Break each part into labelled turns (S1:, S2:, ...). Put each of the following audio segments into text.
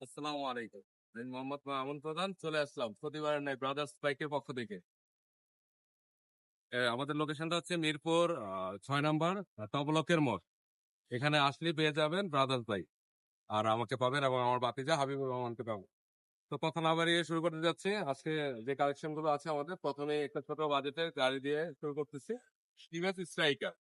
S1: আসসালামু আলাইকুম। আমি মোহাম্মদ মামুন প্রধান চলে আসলাম প্রতিবারের ন্যায় ব্রাদার্স বাইকের পক্ষ থেকে। আমাদের লোকেশনটা হচ্ছে মিরপুর ৬ নাম্বার তবলকের মোড়। এখানে আসলেই পেয়ে যাবেন ব্রাদার্স বাইক। আর আমাকে পাবেন এবং আমার ভাতিজা হাবিবুর রহমানকে পাবেন। তো কথা না বাড়িয়ে শুরু করতে যাচ্ছি। আজকে যে কালেকশন গুলো আছে আমাদের প্রথমে একটা ছোট বাজেটের গাড়ি দিয়ে শুরু করতেছি। TVS striker.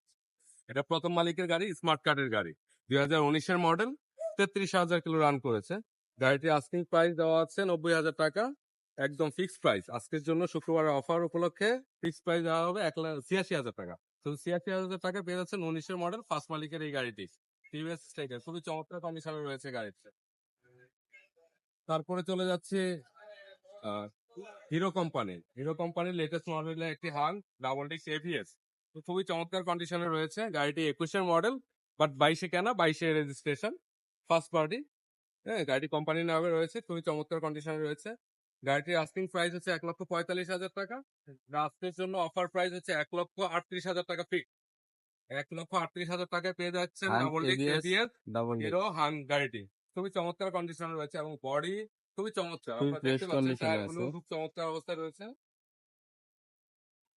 S1: এটা প্রথম মালিকের গাড়ি, স্মার্ট কার্ডের গাড়ি। 2019-এর মডেল, 33,000 কিলো রান করেছে। গাড়িটি আস্কিং প্রাইস দেওয়া আছে 90,000 টাকা। একদম ফিক্সড প্রাইস। আজকের জন্য শুক্রবারের অফার উপলক্ষে ফিক্সড প্রাইস দেওয়া হবে 86,000 টাকা। তো 86,000 টাকা পেয়ে যাচ্ছেন 19-এর মডেল ফার্স্ট মালিকের এই গাড়িটি। টিভিএস স্ট্রাইকার খুবই চমৎকার কন্ডিশনে রয়েছে গাড়িটি। তারপরে চলে যাচ্ছে হিরো কোম্পানির লেটেস্ট মডেলের একটি হাং ডাবল ডিস্ক এভিএস। তো খুবই চমৎকার কন্ডিশনে রয়েছে গাড়িটি 21-এর মডেল, বাট 22-এ কেনা, 22-এ রেজিস্ট্রেশন, ফার্স্ট পার্টি। হ্যাঁ, গাড়িটি কোম্পানির নামে রয়েছে, খুবই চমৎকার কন্ডিশনে রয়েছে। গাড়িটির আস্কিং প্রাইস হচ্ছে 1,45,000 টাকা। আজকের জন্য অফার প্রাইস হচ্ছে 1,38,000 টাকা ফিক্স। 1,38,000 টাকায় পেয়ে যাচ্ছেন
S2: Hunk
S1: double disc
S2: ABS
S1: ABS
S2: double disc
S1: Hero Hunk গাড়িটি। খুবই চমৎকার কন্ডিশনে রয়েছে এবং বডি খুবই চমৎকার।
S2: খুবই
S1: আপনারা
S2: ফ্রেশ
S1: দেখতে পাচ্ছেন
S2: কন্ডিশনে
S1: টায়ারগুলো
S2: আছে।
S1: খুব চমৎকার অবস্থায় রয়েছে।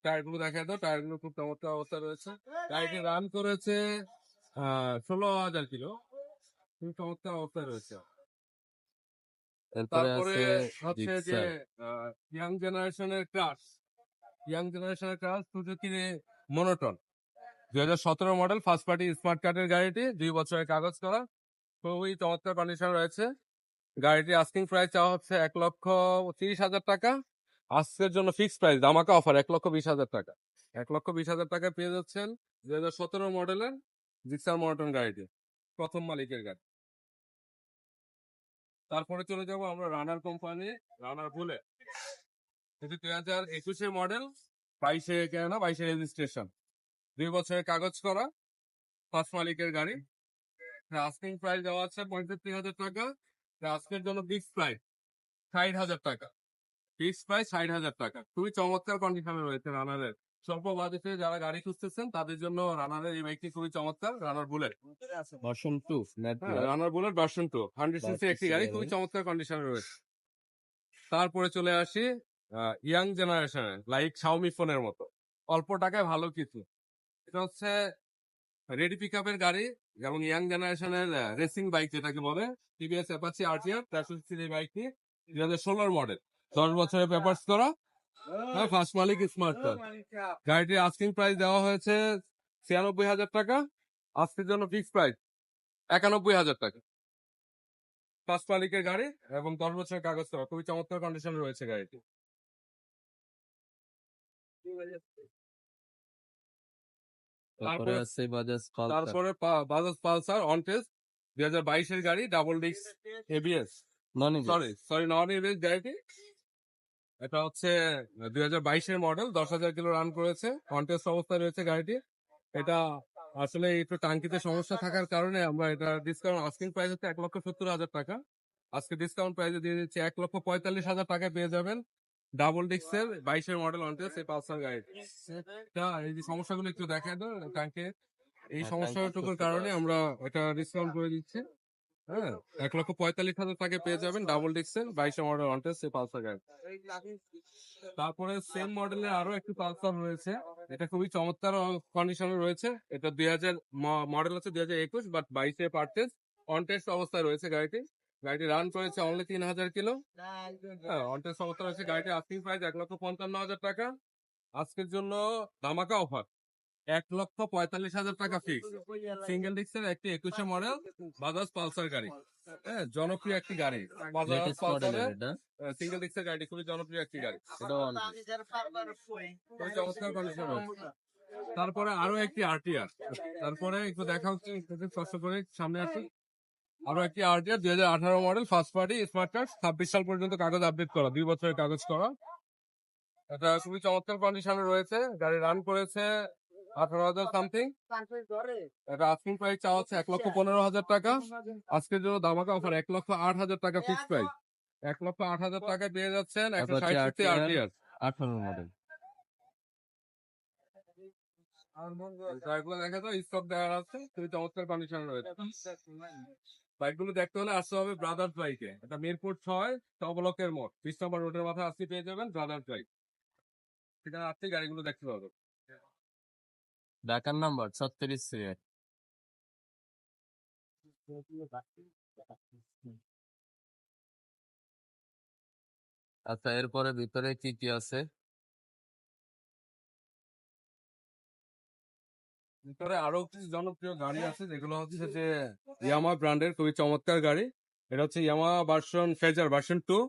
S1: টায়ারগুলো দেখা দাও, টায়ারগুলো খুব চমৎকার অবস্থায় রয়েছে। গাড়িটি রান করেছে 16,000 কিলো, খুবই চমৎকার অবস্থায় রয়েছে।
S2: এরপরে
S1: তারপরে
S2: আছে
S1: হচ্ছে যে
S2: জিক্সার।
S1: ইয়াং জেনারেশনের crush Suzuki monotone, 2017 model first party smart কার্ডের গাড়িটি, 2 বছরের কাগজ করা, খুবই চমৎকার কন্ডিশন রয়েছে। গাড়িটি আস্কিং প্রাইস চাওয়া হচ্ছে 1,30,000 টাকা। আজকের জন্য ফিক্সড প্রাইস ধামাকা অফার 1,20,000 টাকা। 1,20,000 টাকায় পেয়ে যাচ্ছেন 2017 মডেলের জিক্সার মনোটন গাড়িটি, প্রথম মালিকের গাড়ি। তারপরে চলে যাব আমরা রানার বুলেট। কিন্তু 2021-এর মডেল, 22-এ কেনা, 22-এ রেজিস্ট্রেশন, 2 বছরের কাগজ করা, ফার্স্ট মালিকের গাড়ি। আস্কিং প্রাইস দেওয়া আছে 65,000 টাকা। আজকের জন্য ফিক্সড প্রাইস 60,000 টাকা। ফিক্সড প্রাইস 60,000 টাকা। খুবই চমৎকার কন্ডিশনে রয়েছে রানারের। স্বল্প বাজেটে যারা গাড়ি খুঁজতেছেন তাদের জন্য রানারের এই বাইকটি খুবই চমৎকার, রানার বুলেট।
S2: ভার্সন 2 ম্যাট
S1: হ্যাঁ,
S2: ব্ল্যাক
S1: রানার বুলেট ভার্সন 2 100 সিসি একটি গাড়ি, খুবই চমৎকার কন্ডিশনে রয়েছে। তারপরে চলে আসি ইয়াং জেনারেশনের, লাইক শাওমি ফোনের মতো অল্প টাকায় ভালো কিছু। এটা হচ্ছে রেডি পিক আপের গাড়ি এবং ইয়াং জেনারেশনের রেসিং বাইক যেটাকে বলে, টিভিএস অ্যাপাচি আরটিআর 400 সিসির এই বাইকটি, 2016 মডেল, 10 বছরের পেপারস করা। হ্যাঁ, ফার্স্ট মালিক স্মার্ট কার্ড। গাড়িটির আস্কিং প্রাইস দেওয়া হয়েছে 96,000 টাকা। আজকের জন্য ফিক্সড প্রাইস 91,000 টাকা। ফার্স্ট মালিকের গাড়ি এবং 10 বছরের কাগজ করা, খুবই চমৎকার কন্ডিশনে রয়েছে গাড়িটি।
S2: তারপরে আছে বাজাজ পালসার।
S1: তারপরে বাজাজ পালসার অন টেস্ট, 2022-এর গাড়ি, ডাবল ডিস্ক এবিএস,
S2: নন
S1: সরি নন এবিএস গাড়িটি। এটা হচ্ছে 2022-এর মডেল, 10,000 কিলো রান করেছে, কন্টেস্ট অবস্থায় রয়েছে গাড়িটি। এটা আসলে একটু টাঙ্কিতে সমস্যা থাকার কারণে আমরা এটা ডিসকাউন্ট, আস্কিং প্রাইস হচ্ছে 1,70,000 টাকা। আজকে ডিসকাউন্ট প্রাইসে দিয়ে দিচ্ছি 1,45,000 টাকায় পেয়ে যাবেন ডাবল ডিস্কের 22-এর মডেল অনটেস এই পালসার গাড়িটি। এটা এই যে সমস্যাগুলো একটু দেখা দাও টাঙ্কে, এই সমস্যাটুকুর কারণে আমরা এটা ডিসকাউন্ট করে দিচ্ছি। হ্যাঁ, 1,45,000 টাকায় পেয়ে যাবেন ডাবল ডিস্কের 22-এর মডেল অনটেস এই পালসার গাড়ি। তারপরে সেম মডেলের আরো একটি পালসার রয়েছে, এটা খুবই চমৎকার কন্ডিশনে রয়েছে। এটা 2000 মডেল হচ্ছে 2021, বাট 22-এ পারচেজ, অন টেস্ট অবস্থায় রয়েছে গাড়িটি। গাড়িটি রান করেছে অনলি 3,000 কিলো। হ্যাঁ, অন টেস্ট অবস্থায় রয়েছে গাড়িটি। আস্কিং প্রাইস 1,55,000 টাকা। আজকের জন্য ধামাকা অফার 1,45,000 টাকা ফিক্স। সিঙ্গেল ডিস্কের একটি 21-এর মডেল বাজাজ পালসার গাড়ি। হ্যাঁ, জনপ্রিয় একটি গাড়ি বাজাজ
S2: লেটেস্ট মডেলের
S1: পালসারের।
S2: এটা।
S1: সিঙ্গেল ডিস্কের গাড়ি, খুবই জনপ্রিয় একটি গাড়ি,
S2: এটা অন
S1: খুবই চমৎকার কন্ডিশন রয়েছে। তারপরে আরো একটি আরটিআর, তারপরে একটু দেখা হচ্ছে, একটু কষ্ট করে সামনে আসুন। আরো একটি RTR 2018 model first party smart card, 26 সাল পর্যন্ত কাগজ আপডেট করা, 2 বছরের কাগজ করা। এটা খুবই চমৎকার কন্ডিশনে রয়েছে। গাড়ি রান করেছে 18,000 সামথিং। এটা আস্কিং প্রাইস চাওয়া হচ্ছে 1,15,000 টাকা। আজকের জন্য ধামাকা অফার 1,08,000 টাকা ফিক্স প্রাইস। 1,08,000 টাকায় পেয়ে যাচ্ছেন 160 সিসি আরটিআর
S2: 18 মডেল।
S1: গাড়িগুলো দেখা যায় স্টক দেওয়া আছে, খুবই চমৎকার কন্ডিশনে রয়েছে। বাইকগুলো দেখতে হলে আসতে হবে ব্রাদার্স বাইকে। এটা মিরপুর 6 টবলকের মোড় 20 নম্বর রোডের মাথায় আসতে পেয়ে যাবেন ব্রাদার্স বাইক। সেখানে আসতেই গাড়িগুলো দেখতে পাবেন।
S2: ঢাকার নাম্বার 36 সিরিয়াল। আচ্ছা, এরপরে ভিতরে কি কি আছে?
S1: ভিতরে আরো কিছু জনপ্রিয় গাড়ি আছে যেগুলো হচ্ছে যে ইয়ামা ব্র্যান্ডের খুবই চমৎকার গাড়ি। এটা হচ্ছে ইয়ামা ফেজার ভার্সন 2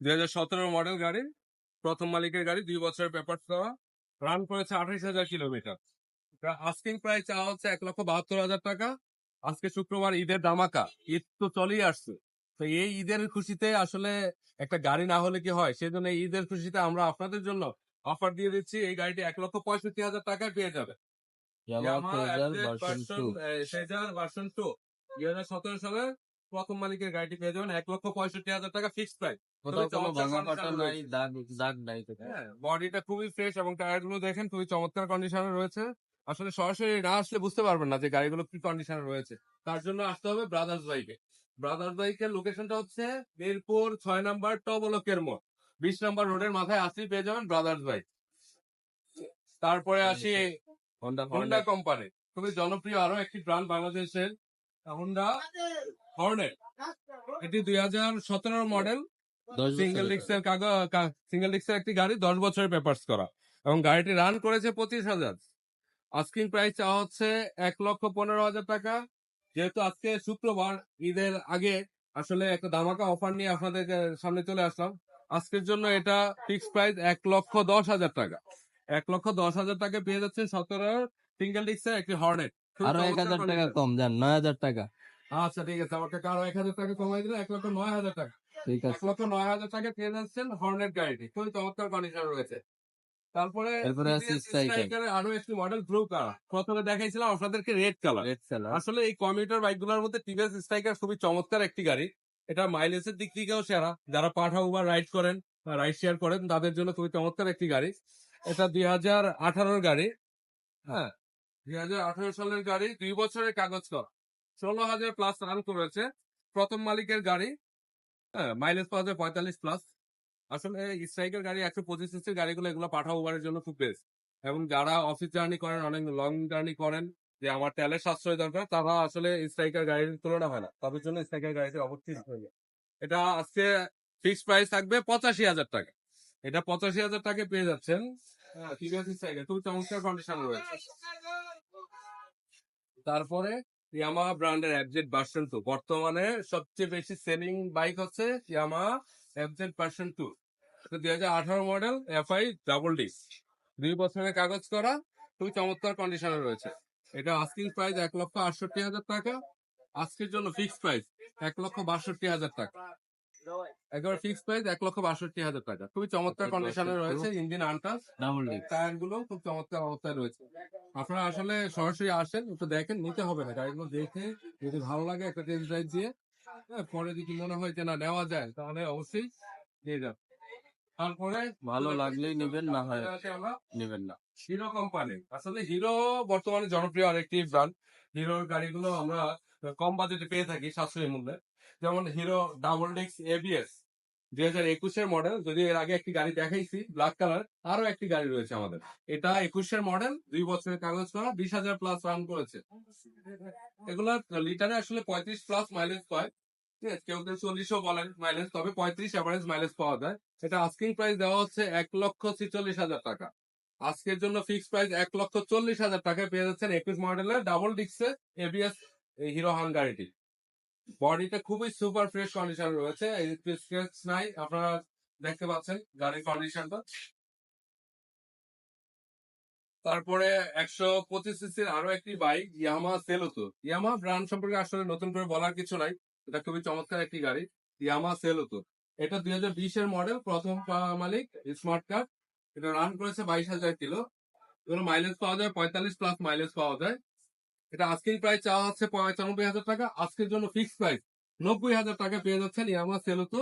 S1: 2017 মডেল গাড়ি। প্রথম মালিকের গাড়ি, 2 বছরের পেপার দেওয়া, রান করেছে 28,000 কিলোমিটার। আস্কিং প্রাইস চাওয়া হচ্ছে 1,72,000 টাকা। আজকে শুক্রবার, ঈদের ধামাকা, ঈদ তো চলেই আসছে। তো এই ঈদের খুশিতে আসলে একটা গাড়ি না হলে কি হয়, সেজন্য এই ঈদের খুশিতে আমরা আপনাদের জন্য অফার দিয়ে দিচ্ছি। এই গাড়িটি 1,65,000 টাকায় পেয়ে যাবে।
S2: Yamaha phasor version 2।
S1: Phasor version 2 2017 সালে প্রথম মালিকের গাড়িটি পেয়ে যাবেন 1,65,000 টাকা ফিক্সড প্রাইস।
S2: কোথাও কোনো ভাঙা ফাটা নাই, দাগ দাগ নাই তো?
S1: হ্যাঁ, বডিটা খুবই ফ্রেশ এবং টায়ার গুলো দেখেন খুবই চমৎকার কন্ডিশনে রয়েছে। আসলে সরাসরি না আসলে বুঝতে পারবেন না যে গাড়িগুলো কি কন্ডিশনে রয়েছে। তার জন্য আসতে হবে ব্রাদার্স বাইকে। ব্রাদার্স বাইকের লোকেশনটা হচ্ছে মিরপুর 6 নম্বর টবলকের মোড় 20 নম্বর রোডের মাথায় আসলেই পেয়ে যাবেন ব্রাদার্স বাইক। তারপরে আসি
S2: হোন্ডা
S1: হোন্ডা কোম্পানি, খুবই জনপ্রিয় আরো একটি ব্র্যান্ড বাংলাদেশের, হোন্ডা হর্নেট। এটি 2017 মডেল,
S2: 10
S1: সিঙ্গেল
S2: বছরের।
S1: ডিস্কের সিঙ্গেল ডিস্কের একটি গাড়ি, 10 বছরের পেপারস করা এবং গাড়িটি রান করেছে 25,000। আস্কিং প্রাইস চাওয়া হচ্ছে 1,15,000 টাকা। যেহেতু আজকে শুক্রবার, ঈদের আগে আসলে একটা ধামাকা অফার নিয়ে আপনাদের সামনে চলে আসলাম। আজকের জন্য এটা ফিক্স প্রাইস 1,10,000 টাকা। 1,10,000 টাকা পেয়ে যাচ্ছে 17 সিঙ্গেল ডিস্কের একটি হর্নেট।
S2: আরো 1000 টাকা কম দেন, 9000 টাকা।
S1: আচ্ছা ঠিক আছে, আমার টাকা আরো 1,000 টাকা কমাই দিলে 1,09,000 টাকা।
S2: ঠিক আছে।
S1: 1,09,000 টাকা পেয়ে যাচ্ছেন হর্নেট গাড়িটি, খুবই চমৎকার কন্ডিশন রয়েছে। তারপরে
S2: এরপরে আছে
S1: TVS
S2: স্ট্রাইকার।
S1: স্ট্রাইকারের আরো একটি মডেল ব্লু কালার, প্রথমে দেখাইছিলাম আপনাদেরকে রেড কালার।
S2: Red colour.
S1: আসলে এই কমিউটার বাইকগুলোর মধ্যে টিভিএস স্ট্রাইকার খুবই চমৎকার একটি গাড়ি। এটা মাইলেজের দিক থেকেও সেরা। যারা পাঠা উবার রাইড করেন বা রাইড শেয়ার করেন তাদের জন্য খুবই চমৎকার একটি গাড়ি। এটা 2018 গাড়ি। হ্যাঁ, 2018 সালের গাড়ি, 2 বছরের কাগজ করা, 16,000 প্লাস রান করেছে। প্রথম মালিকের গাড়ি। হ্যাঁ, মাইলেজ পাওয়া যায় 45 প্লাস। আসলে স্ট্রাইকার গাড়ি, 125 সিসির গাড়িগুলো এগুলো পাঠা উবারের জন্য খুব বেস্ট। এবং যারা অফিস জার্নি করেন, অনেক লং জার্নি করেন, যে আমার তেলের সাশ্রয় দরকার, তারা আসলে স্ট্রাইকার গাড়ির তুলনা হয় না, তাদের জন্য স্ট্রাইকার গাড়িটি অবশ্যই হয়ে যায়। এটা আজকে ফিক্সড প্রাইস থাকবে 85,000 টাকা। এটা 85,000 টাকা পেয়ে যাচ্ছেন। হ্যাঁ, টিভিএস স্ট্রাইকার খুব চমৎকার কন্ডিশন রয়েছে। তারপরে ইয়ামাহা ব্র্যান্ডের এফজেড ভার্সন 2, বর্তমানে সবচেয়ে বেশি সেলিং বাইক হচ্ছে Yamaha FZ version 2। 2018 model, FI double disc, 2 বছরের কাগজ করা, খুবই চমৎকার কন্ডিশনে রয়েছে। এটা আস্কিং প্রাইস 1,68,000 টাকা। আজকের জন্য ফিক্সড প্রাইস 1,62,000 টাকা। একবার ফিক্সড প্রাইস 1,62,000 টাকা। খুবই চমৎকার কন্ডিশনে রয়েছে, engine untouch,
S2: double disc.
S1: Tyre গুলো খুব চমৎকার অবস্থায় রয়েছে। আপনারা আসলে সরাসরি আসেন, একটু দেখেন, নিতে হবে না, গাড়িগুলো দেখে যদি ভালো লাগে একটা টেস্ট ড্রাইভ দিয়ে, হ্যাঁ, পরে যদি মনে হয় যে না নেওয়া যায় তাহলে অবশ্যই নিয়ে যান। তারপরে
S2: ভালো লাগলেই নেবেন, না হয় নেবেন না।
S1: হিরো কোম্পানি, আসলে হিরো বর্তমানে জনপ্রিয় আরেকটি ব্র্যান্ড। হিরোর গাড়িগুলো আমরা কম বাজেটে পেয়ে থাকি সাশ্রয়ী মূল্যে। যেমন hero double disc ABS, 2021 model. যদি এর আগে একটি গাড়ি দেখাইছি ব্ল্যাক কালার, আরো একটি গাড়ি রয়েছে আমাদের। এটা 21 মডেল, 2 বছরের কাগজ করা, 20,000 প্লাস রান করেছে। এগুলা লিটারে আসলে 35 প্লাস মাইলেজ পায়। ঠিক আছে, কেউ কেউ 40ও বলেন মাইলেজ, তবে 35 অ্যাভারেজ মাইলেজ পাওয়া যায়। এটা আস্কিং প্রাইস দেওয়া হচ্ছে 1,46,000 টাকা। আজকের জন্য ফিক্স প্রাইস 1,40,000 টাকায় পেয়ে যাচ্ছেন 21 মডেলের ডাবল ডিস্কের এবিএস হিরো হান গাড়িটি। বডিটা খুবই সুপার ফ্রেশ কন্ডিশন রয়েছে, স্ক্র্যাচ নাই, আপনারা দেখতে পাচ্ছেন গাড়ির কন্ডিশনটা। তারপরে 125 সিসির আরো একটি বাইক, ইয়ামাহা সেলোতো। ইয়ামাহা ব্র্যান্ড সম্পর্কে আসলে নতুন করে বলার কিছু নাই, এটা খুবই চমৎকার একটি গাড়ি, ইয়ামাহা সেলোতো। এটা 2020 মডেল, প্রথম মালিক, স্মার্ট কার্ড। এটা রান করেছে 22,000 কিলো। এগুলো মাইলেজ পাওয়া যায় 45 প্লাস মাইলেজ পাওয়া যায়। এটা আজকের প্রাইস চাওয়া হচ্ছে 95,000 টাকা। আজকের জন্য ফিক্স প্রাইস 90,000 টাকা পেয়ে যাচ্ছেন ইয়ামাহা সেলোতো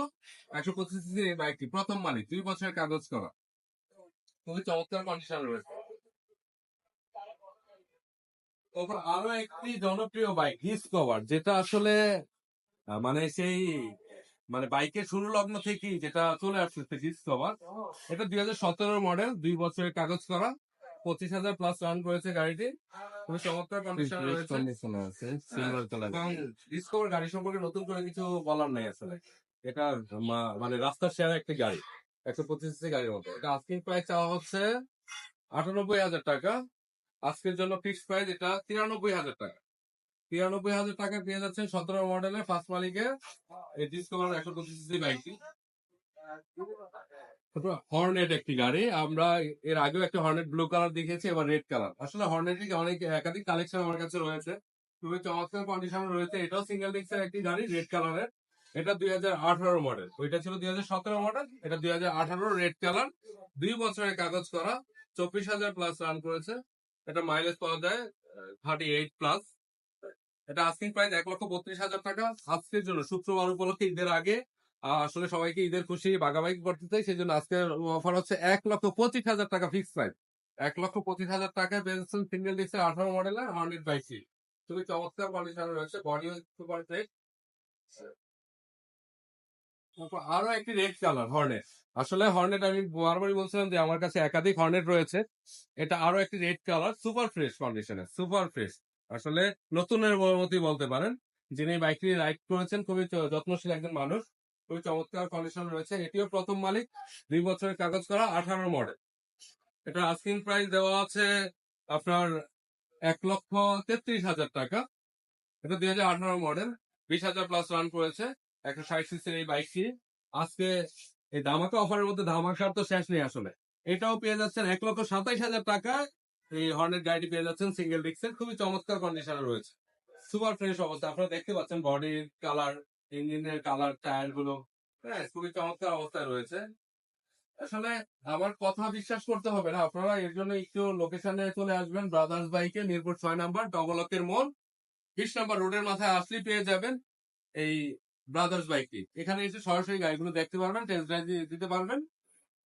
S1: 125 সিসির এই বাইকটি, প্রথম মালিক, 2 বছরের কাগজ করা, খুবই চমৎকার কন্ডিশন রয়েছে। আরো একটি জনপ্রিয় বাইক ডিসকভার, যেটা আসলে মানে সেই মানে বাইকের শুরু লগ্ন থেকেই যেটা চলে আসছে ডিসকভার, এটা 2017 মডেল, 2 বছরের কাগজ করা, 25,000 প্লাস রান করেছে গাড়িটি। খুবই চমৎকার কন্ডিশন রয়েছে
S2: সিলভার কালার।
S1: এবং ডিসকভার গাড়ি সম্পর্কে নতুন করে কিছু বলার নেই আসলে। এটা মানে রাস্তার সেরা একটি গাড়ি, 125 সিসি গাড়ির মতো। এটা আস্কিং প্রাইস চাওয়া হচ্ছে 98,000 টাকা। আজকের জন্য ফিক্সড প্রাইস এটা 93,000 টাকা। 93,000 টাকা পেয়ে যাচ্ছেন 17 মডেলের ফার্স্ট মালিকের এই ডিসকভার 125 সিসি বাইকটি। হর্নেট একটি গাড়ি, আমরা এর আগেও একটা হর্নেট ব্লু কালার দেখেছি, এবার রেড কালার। আসলে হর্নেটের অনেক একাধিক কালেকশন আমার কাছে রয়েছে, খুবই চমৎকার কন্ডিশন রয়েছে। এটাও সিঙ্গেল ডিস্কের একটি গাড়ি, রেড কালারের। এটা 2018 মডেল, ওইটা ছিল 2017 মডেল, এটা 2018 রেড কালার, 2 বছরের কাগজ করা, 24,000 প্লাস রান করেছে। এটা মাইলেজ পাওয়া যায় 38 প্লাস। এটা আস্কিং প্রাইস 1,32,000 টাকা। আজকের জন্য শুক্রবার উপলক্ষে, ঈদের আগে আসলে সবাইকে ঈদের খুশি বাগাবাগি করতে চাই, সেই জন্য আজকের অফার হচ্ছে 1,25,000 টাকা ফিক্স প্রাইস। 1,25,000 টাকায় পেয়েছেন সিঙ্গেল ডিস্কের 18 মডেলের হর্নেট বাইকটি। খুবই চমৎকার কন্ডিশন রয়েছে, বডিও সুপার ফ্রেশ। আরো একটি রেড কালার হর্নেট। আসলে হর্নেট আমি বারবারই বলছিলাম যে আমার কাছে একাধিক হর্নেট রয়েছে। এটা আরো একটি রেড কালার, সুপার ফ্রেশ কন্ডিশনে, সুপার ফ্রেশ। আসলে নতুনের মতোই বলতে পারেন। যিনি বাইকটি রাইড করেছেন খুবই যত্নশীল একজন মানুষ। খুবই চমৎকার কন্ডিশন রয়েছে। এটিও প্রথম মালিক, 2 বছরের কাগজ করা, 18 মডেল। এটা আস্কিং প্রাইস দেওয়া আছে আপনার 1,33,000 টাকা। এটা 2018 মডেল, 20,000 প্লাস রান করেছে, 160 সিসির এই বাইকটি। আজকে এই ধামাকা অফারের মধ্যে ধামাকার তো শেষ নেই আসলে। এটাও পেয়ে যাচ্ছেন 1,27,000 টাকায়। এই হর্নেট গাড়িটি পেয়ে যাচ্ছেন সিঙ্গেল ডিস্কের, খুবই চমৎকার কন্ডিশনে রয়েছে, সুপার ফ্রেশ অবস্থা। আপনারা দেখতে পাচ্ছেন বডির কালার, ইঞ্জিনের কালার, টায়ার গুলো, হ্যাঁ খুবই চমৎকার অবস্থায় রয়েছে। আসলে আমার কথা বিশ্বাস করতে হবে না, আপনারা এর জন্য একটু লোকেশনে চলে আসবেন। ব্রাদার্স বাইকে, মিরপুর 6 নাম্বার, ডবলকের মোড়, 20 নাম্বার রোডের মাথায় আসলেই পেয়ে যাবেন এই ব্রাদার্স বাইকটি। এখানে এসে সরাসরি গাড়িগুলো দেখতে পারবেন, টেস্ট ড্রাইভ দিতে পারবেন,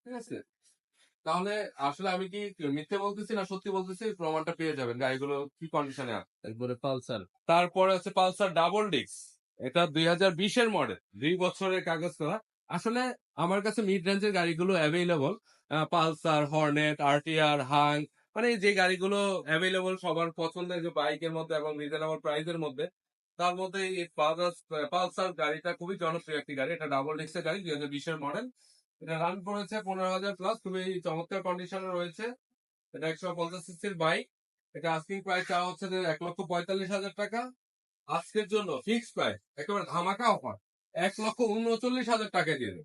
S1: ঠিক আছে? তাহলে আসলে আমি কি মিথ্যে বলতেছি না সত্যি বলতেছি, প্রমাণটা পেয়ে যাবেন গাড়িগুলো কি কন্ডিশনে আছে।
S2: তারপরে পালসার।
S1: তারপরে আছে পালসার ডাবল ডিস্ক। এটা 2020-এর মডেল, 2 বছরের কাগজ করা। আসলে আমার কাছে মিড রেঞ্জের গাড়িগুলো available, Pulsar, Hornet, RTR, Hang, মানে যে গাড়িগুলো অ্যাভেলেবল সবার পছন্দের যে বাইকের মধ্যে এবং রিজনেবল প্রাইসের মধ্যে, তার মধ্যে এই পালসার গাড়িটা খুবই জনপ্রিয় একটি গাড়ি। এটা ডাবল ডিস্কের গাড়ি, 2020-এর মডেল। এটা রান করেছে 15,000 প্লাস, খুবই চমৎকার কন্ডিশনে রয়েছে। এটা 150 সিসির বাইক। এটা আস্কিং প্রাইস চাওয়া হচ্ছে যে 1,45,000 টাকা। আজকের জন্য ফিক্স প্রাইস, একেবারে ধামাকা অফার, 1,39,000 টাকা দিয়ে দেবে।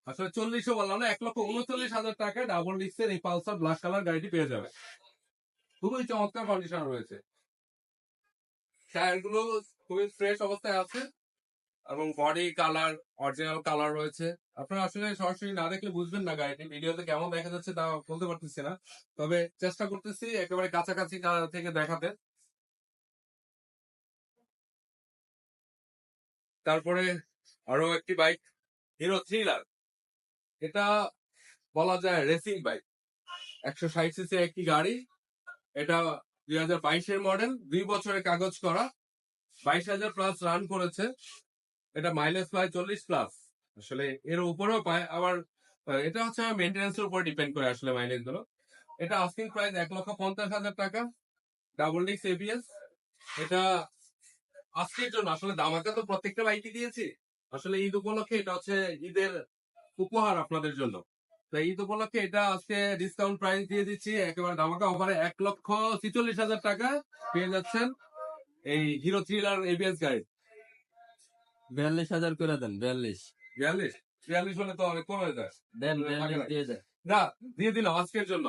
S1: আসলে 40ও বললাম না, 1,39,000 টাকায় ডাবল ডিস্কের এই পালসার ব্ল্যাক কালার গাড়িটি পেয়ে যাবে। খুবই চমৎকার কন্ডিশন রয়েছে, টায়ার গুলো খুবই ফ্রেশ অবস্থায় আছে এবং বডি কালার অরিজিনাল কালার রয়েছে। আপনারা আসলে সরাসরি না দেখলে বুঝবেন না গাড়িটি, ভিডিওতে কেমন দেখা যাচ্ছে তা বলতে পারতেছি না, তবে চেষ্টা করতেছি একেবারে কাছাকাছি থেকে দেখাতে। তারপরে আরো একটি বাইক, হিরো থ্রিলার। এটা বলা যায় রেসিং বাইক, 160 সিসি একটি গাড়ি। এটা 2022-এর মডেল, 2 বছরের কাগজ করা, 22,000 প্লাস রান করেছে। এটা মাইলেজ পায় 40 প্লাস, আসলে এর উপরেও পায় আবার। এটা হচ্ছে মেনটেন্যান্সের উপর ডিপেন্ড করে আসলে মাইলেজ গুলো। এটা আস্কিং প্রাইস 1,50,000 টাকা, ডাবল ডিস্ক এবিএস। এটা আজকের জন্য আসলে ধামাকা তো প্রত্যেকটা বাইকই দিয়েছি, আসলে ঈদ উপলক্ষে এটা হচ্ছে ঈদের উপহার আপনাদের জন্য। তো ঈদ উপলক্ষে এটা আজকে ডিসকাউন্ট প্রাইস দিয়ে দিচ্ছি, একেবারে ধামাকা অফারে 1,46,000 টাকা পেয়ে যাচ্ছেন এই হিরো থ্রিলার এবিএস গাড়ি।
S2: 42,000 করে দেন, 42।
S1: 42, 42 হলে তো অনেক কমে যায়।
S2: দেন 42 দিয়ে দেন।
S1: না, দিয়ে দিলাম আজকের জন্য,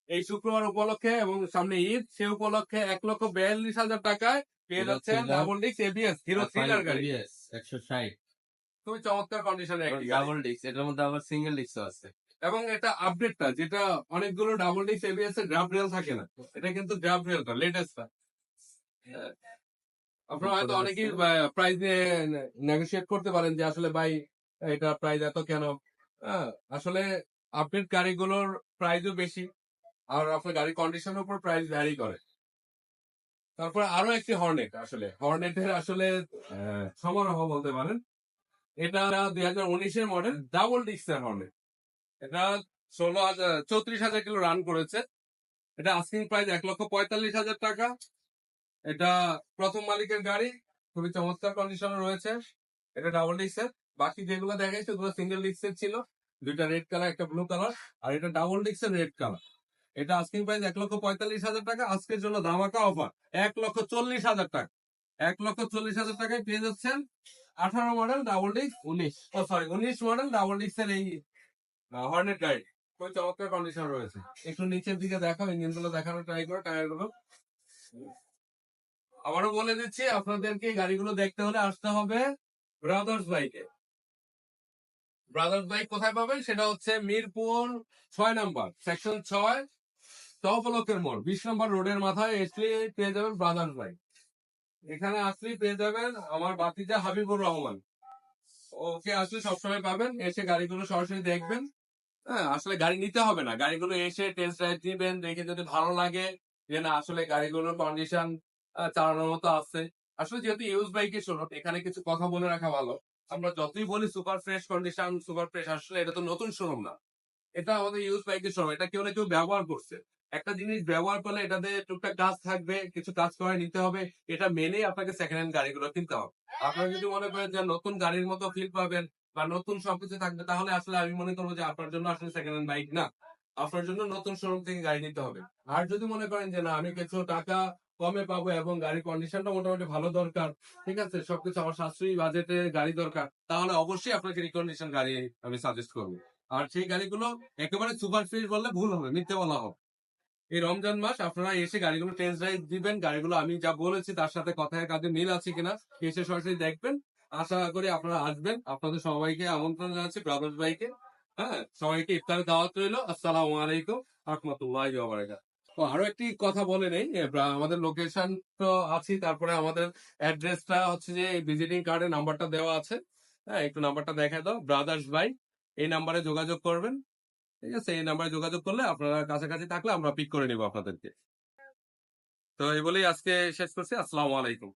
S1: এই শুক্রবার উপলক্ষে এবং সামনে ঈদ, সে উপলক্ষে 1,42,000 টাকায় পেয়ে যাচ্ছেন double disc ABS hero thriller গাড়ি।
S2: 160।
S1: খুবই চমৎকার কন্ডিশনের একটি গাড়ি।
S2: ডাবল ডিস্ক, এটার মধ্যে আবার সিঙ্গেল ডিস্কও আছে।
S1: এবং এটা আপডেটটা, যেটা অনেকগুলো ডাবল ডিস্ক এবিএস এর গ্রাব রেল থাকে না, এটা কিন্তু গ্রাব রেলটা লেটেস্টটা। আপনারা হয়তো অনেকেই প্রাইস নিয়ে নেগোশিয়েট করতে পারেন যে আসলে ভাই এটা প্রাইস এত কেন। আসলে আপডেট গাড়িগুলোর প্রাইসও বেশি, আর আপনার গাড়ির কন্ডিশনের উপর প্রাইস ভ্যারি করে। তারপরে আরো একটি হর্নেট, আসলে হর্নেটের আসলে সমারোহ বলতে পারেন। এটা 2019-এর মডেল, ডাবল ডিস্কের হর্নেট। এটা 34,000 কিলো রান করেছে। এটা আস্কিং প্রাইস 1,45,000 টাকা। এটা প্রথম মালিকের গাড়ি, খুবই চমৎকার কন্ডিশনে রয়েছে। এটা ডাবল ডিস্কের। বাকি যেগুলো দেখাইছে ওগুলো সিঙ্গেল ডিস্কের ছিল, দুইটা রেড কালার একটা ব্লু কালার, আর এটা ডাবল ডিস্কের রেড কালার। এটা আস্কিং প্রাইস 1,45,000 টাকা। আজকের জন্য ধামাকা অফার 1,40,000 টাকা। 1,40,000 টাকায় পেয়ে যাচ্ছেন 18 model double disc 19 model double ডিস্কের এই হর্নেট গাড়ি। খুবই চমৎকার কন্ডিশন রয়েছে। একটু নিচের দিকে দেখাও, ইঞ্জিন গুলো দেখানোর ট্রাই করো, টায়ার গুলো। আবারও বলে দিচ্ছি, আপনাদেরকে এই গাড়িগুলো দেখতে হলে আসতে হবে ব্রাদার্স বাইকে। ব্রাদার্স বাইক কোথায় পাবেন? সেটা হচ্ছে মিরপুর 6 নাম্বার, সেকশন 6, তহফলকের মোড়, 20 নম্বর রোডের মাথায় এসলে পেয়ে যাবেন ব্রাদার্স বাইক। এখানে আসলেই পেয়ে যাবেন আমার বাতিজা হাবিবুর রহমান। ওকে আসলে সবসময় পাবেন। এসে গাড়িগুলো সরাসরি দেখবেন। হ্যাঁ, আসলে গাড়ি নিতে হবে না, গাড়িগুলো এসে টেস্ট ড্রাইভ দিবেন, দেখে যদি ভালো লাগে যে না আসলে গাড়িগুলোর কন্ডিশন চালানোর মতো আছে। আসলে যেহেতু ইউজ বাইকের শোরুম, এখানে কিছু কথা বলে রাখা ভালো। আমরা যতই বলি super fresh condition, super fresh, আসলে এটা তো নতুন শোরুম না, এটা আমাদের ইউজ বাইকের শোরুম। এটা কেউ না কেউ ব্যবহার করছে। একটা জিনিস ব্যবহার করলে এটাতে টুকটাক কাজ থাকবে, কিছু কাজ করে নিতে হবে, এটা মেনেই আপনাকে সেকেন্ড হ্যান্ড গাড়িগুলো কিনতে হবে। আপনারা যদি মনে করেন যে নতুন গাড়ির মতো ফিল পাবেন বা নতুন সবকিছু থাকবে, তাহলে আসলে আমি মনে করবো যে আপনার জন্য আসলে সেকেন্ড হ্যান্ড বাইক না, আপনার জন্য নতুন শোরুম থেকে গাড়ি নিতে হবে। আর যদি মনে করেন যে না আমি কিছু টাকা কমে পাবো এবং গাড়ির কন্ডিশনটা মোটামুটি ভালো দরকার, ঠিক আছে, সবকিছু আমার সাশ্রয়ী বাজেটে গাড়ি দরকার, তাহলে অবশ্যই আপনাকে রিকন্ডিশন গাড়ি আমি সাজেস্ট করবো। আর সেই গাড়িগুলো একেবারে সুপার ফ্রেশ বললে ভুল হবে, মিথ্যে বলা হবে। এই রমজান মাস আপনারা এসে গাড়িগুলো টেস্ট ড্রাইভ দিবেন, গাড়িগুলো আমি যা বলেছি তার সাথে কথায় কাজে মিল আছে কিনা এসে সরাসরি দেখবেন। আশা করি আপনারা আসবেন। আপনাদের সবাইকে আমন্ত্রণ জানাচ্ছি ব্রাদার্স বাইকে। হ্যাঁ, সবাইকে ইফতারে দাওয়াত রইল। আসসালামু আলাইকুম রাহমাতুল্লাহি ওয়া বারাকাতুহু। ও আরো একটি কথা বলে নেই, আমাদের লোকেশন তো আছি, তারপরে আমাদের অ্যাড্রেসটা হচ্ছে যে ভিজিটিং কার্ডে নাম্বারটা দেওয়া আছে। হ্যাঁ, একটু নাম্বারটা দেখা দাও, ব্রাদার্স বাইক। এই নাম্বারে যোগাযোগ করবেন, ঠিক আছে? এই নাম্বারে যোগাযোগ করলে আপনারা কাছাকাছি থাকলে আমরা পিক করে নিব আপনাদেরকে। তো এই বলেই আজকে শেষ করছি। আসসালামু আলাইকুম।